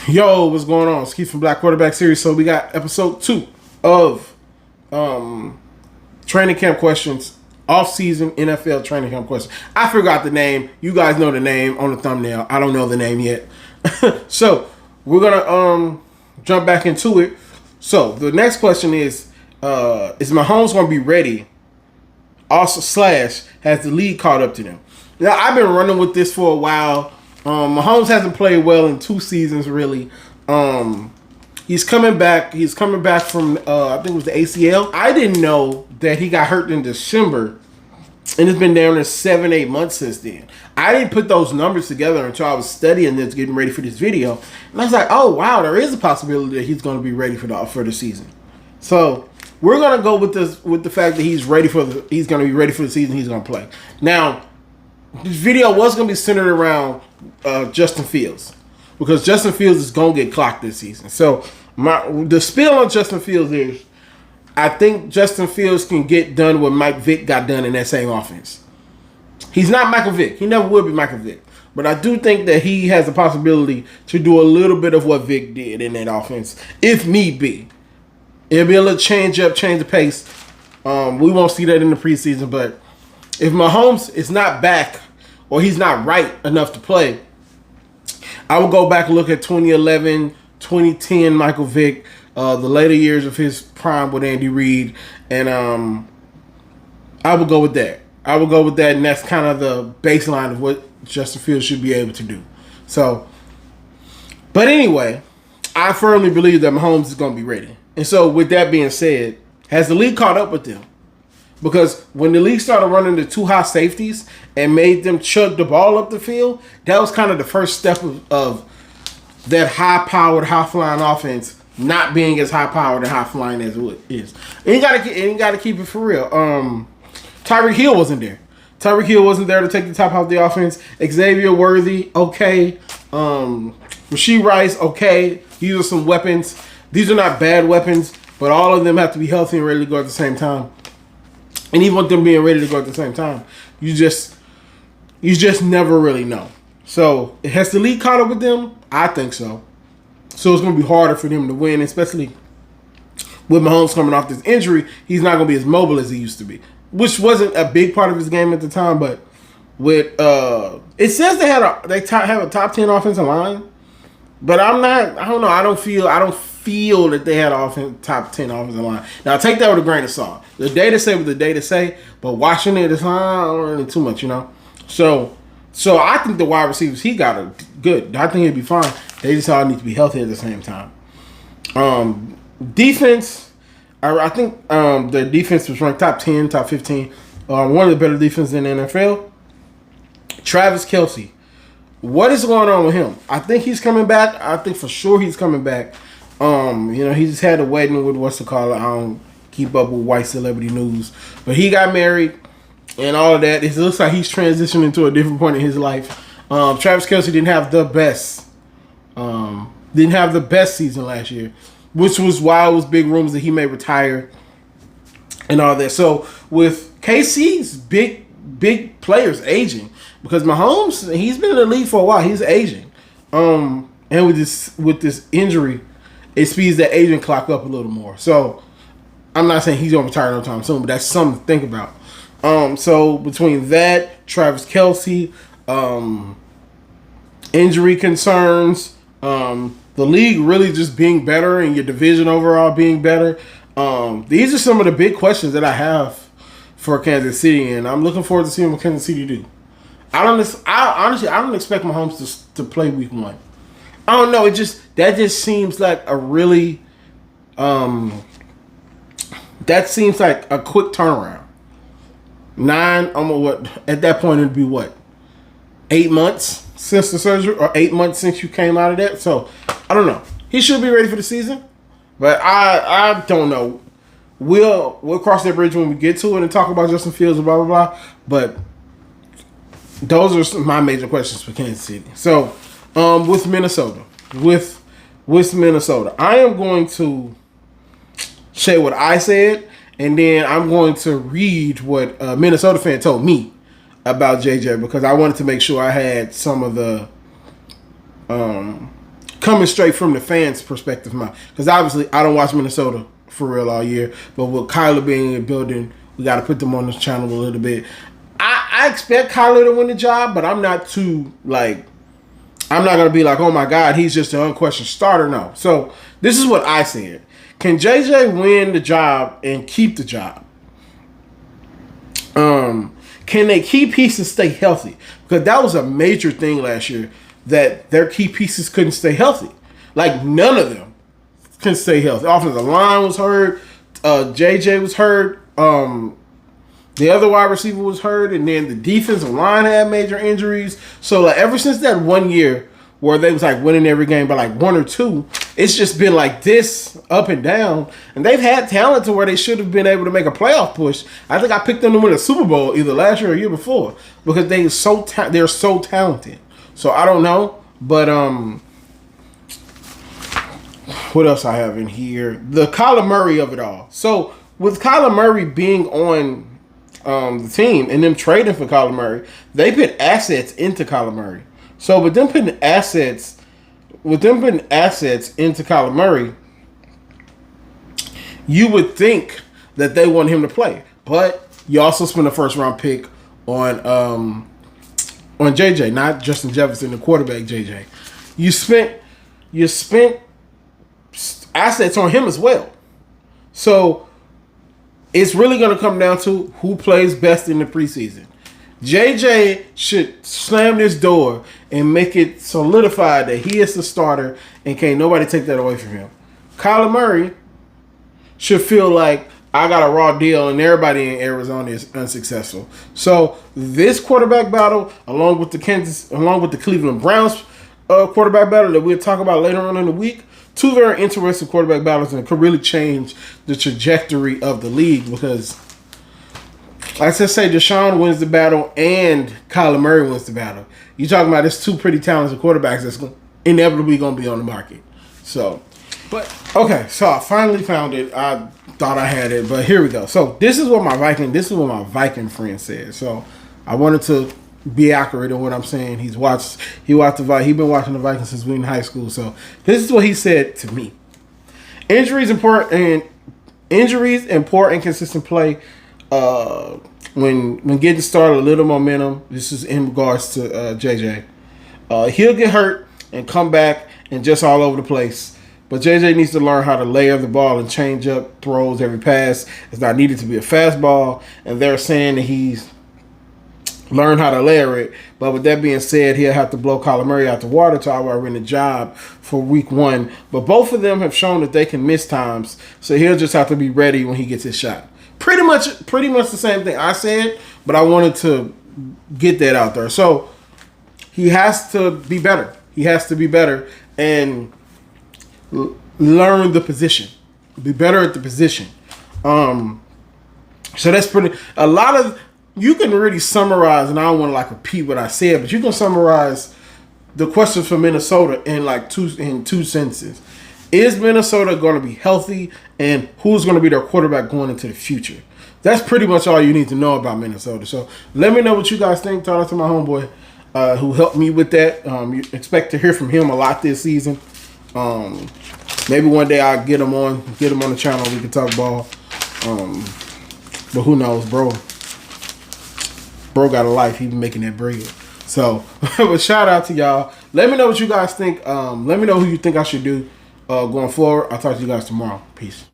Yo, what's going on? It's Keith from Black Quarterback Series. So we got episode 2 of training camp questions, off-season NFL training camp questions. I forgot the name. You guys know the name on the thumbnail. I don't know the name yet. So we're gonna jump back into it. So the next question is Mahomes gonna be ready? Also, slash, has the league caught up to them? Now, I've been running with this for a while. Mahomes hasn't played well in 2 seasons, really. He's coming back. He's coming back from, I think it was the ACL. I didn't know that he got hurt in December, and it's been down there 7-8 months since then. I didn't put those numbers together until I was studying this, getting ready for this video. And I was like, oh, wow, there is a possibility that he's going to be ready for the season. So we're going to go with the fact that he's going to be ready for the season. He's going to play. Now, this video was going to be centered around Justin Fields, because Justin Fields is going to get clocked this season. So the spiel on Justin Fields is, I think Justin Fields can get done what Mike Vick got done in that same offense. He's not Michael Vick. He never will be Michael Vick. But I do think that he has the possibility to do a little bit of what Vick did in that offense, if need be. It'll be a little change up, change of pace. We won't see that in the preseason, but if Mahomes is not back or he's not right enough to play, I would go back and look at 2011, 2010 Michael Vick, the later years of his prime with Andy Reid, and I would go with that. And that's kind of the baseline of what Justin Fields should be able to do. So, but anyway, I firmly believe that Mahomes is going to be ready. And so, with that being said, has the league caught up with them? Because when the league started running the 2 high safeties and made them chug the ball up the field, that was kind of the first step of that high-powered, high-flying offense not being as high-powered and high-flying as it is. And you got to keep it for real. Tyreek Hill wasn't there. Tyreek Hill wasn't there to take the top off the offense. Xavier Worthy, okay. Rashee Rice, okay. These are some weapons. These are not bad weapons, but all of them have to be healthy and ready to go at the same time. And even with them being ready to go at the same time, you just never really know. So, has the league caught up with them? I think so. So, it's going to be harder for them to win, especially with Mahomes coming off this injury. He's not going to be as mobile as he used to be, which wasn't a big part of his game at the time. But with it says they have a top 10 offensive line, but I don't know. I don't feel that they had a top 10 offensive line. Now, take that with a grain of salt. The data say what the data say, but watching it, it's not really too much, you know. So I think the wide receivers he got are good. I think he'd be fine. They just all need to be healthy at the same time. Defense, I think the defense was ranked top 10, top 15. One of the better defenses in the NFL. Travis Kelce. What is going on with him? I think he's coming back. I think for sure he's coming back. He just had a wedding with I don't keep up with white celebrity news, but he got married and all of that. It looks like he's transitioning to a different point in his life. Travis Kelce didn't have the best season last year, which was why it was big rumors that he may retire and all that. So with KC's big players aging, because Mahomes, he's been in the league for a while, he's aging, and with this injury, it speeds that aging clock up a little more. So I'm not saying he's gonna retire no time soon, but that's something to think about. So between that, Travis Kelce, injury concerns, the league really just being better and your division overall being better, these are some of the big questions that I have for Kansas City, and I'm looking forward to seeing what Kansas City do. Honestly, I don't expect Mahomes to play week 1. I don't know. That just seems like a really, that seems like a quick turnaround. 9, what at that point it'd be 8 months since the surgery, or 8 months since you came out of that. So I don't know. He should be ready for the season, but I don't know. We'll cross that bridge when we get to it and talk about Justin Fields and blah blah blah. But those are my major questions for Kansas City. So. With Minnesota, I am going to say what I said, and then I'm going to read what a Minnesota fan told me about JJ, because I wanted to make sure I had some of the coming straight from the fans' perspective now. Because obviously I don't watch Minnesota for real all year. But with Kyler being in the building, we got to put them on this channel a little bit. I expect Kyler to win the job, but I'm not too, like, I'm not going to be like, oh my God, he's just an unquestioned starter. No. So this is what I said. Can JJ win the job and keep the job? Can their key pieces stay healthy? Because that was a major thing last year, that their key pieces couldn't stay healthy. Like, none of them can stay healthy. Offensive line was hurt. JJ was hurt. The other wide receiver was hurt. And then the defensive line had major injuries. So, like, ever since that 1 year where they was, like, winning every game by, like, 1 or 2, it's just been like this, up and down. And they've had talent to where they should have been able to make a playoff push. I think I picked them to win a Super Bowl either last year or year before, because they're so talented. So I don't know, but what else I have in here? The Kyler Murray of it all. So with Kyler Murray being on the team and them trading for Kyler Murray, they put assets into Kyler Murray. So with them putting assets into Kyler Murray, you would think that they want him to play. But you also spent a first round pick on JJ, not Justin Jefferson, the quarterback JJ. You spent assets on him as well. So it's really going to come down to who plays best in the preseason. JJ should slam this door and make it solidified that he is the starter and can't nobody take that away from him. Kyler Murray should feel like, I got a raw deal and everybody in Arizona is unsuccessful. So this quarterback battle, along with the Cleveland Browns quarterback battle that we'll talk about later on in the week, two very interesting quarterback battles, and it could really change the trajectory of the league, because let's just say Deshaun wins the battle and Kyler Murray wins the battle. You're talking about this two pretty talented quarterbacks that's inevitably going to be on the market. So, but okay, so I finally found it. I thought I had it, but here we go. So this is what my Viking friend said. So I wanted to be accurate in what I'm saying. He been watching the Vikings since we were in high school. So this is what he said to me: injuries and poor inconsistent play. When getting started, a little momentum. This is in regards to JJ. He'll get hurt and come back and just all over the place. But JJ needs to learn how to layer the ball and change up throws. Every pass is not needed to be a fastball. And they're saying that he's learned how to layer it. But with that being said, he'll have to blow Kyler Murray out the water to outright win the job for week 1. But both of them have shown that they can miss times. So he'll just have to be ready when he gets his shot. Pretty much the same thing I said, but I wanted to get that out there. So he has to be better. He has to be better and learn the position. Be better at the position. So that's a lot of, you can really summarize, and I don't want to like repeat what I said, but you can summarize the questions for Minnesota in like two sentences. Is Minnesota going to be healthy, and who's going to be their quarterback going into the future? That's pretty much all you need to know about Minnesota. So let me know what you guys think. Talk to my homeboy who helped me with that. You expect to hear from him a lot this season. Maybe one day I'll get him on the channel. We can talk ball. But who knows, bro? Bro got a life. He been making that bread. So, but shout out to y'all. Let me know what you guys think. Let me know who you think I should do going forward. I'll talk to you guys tomorrow. Peace.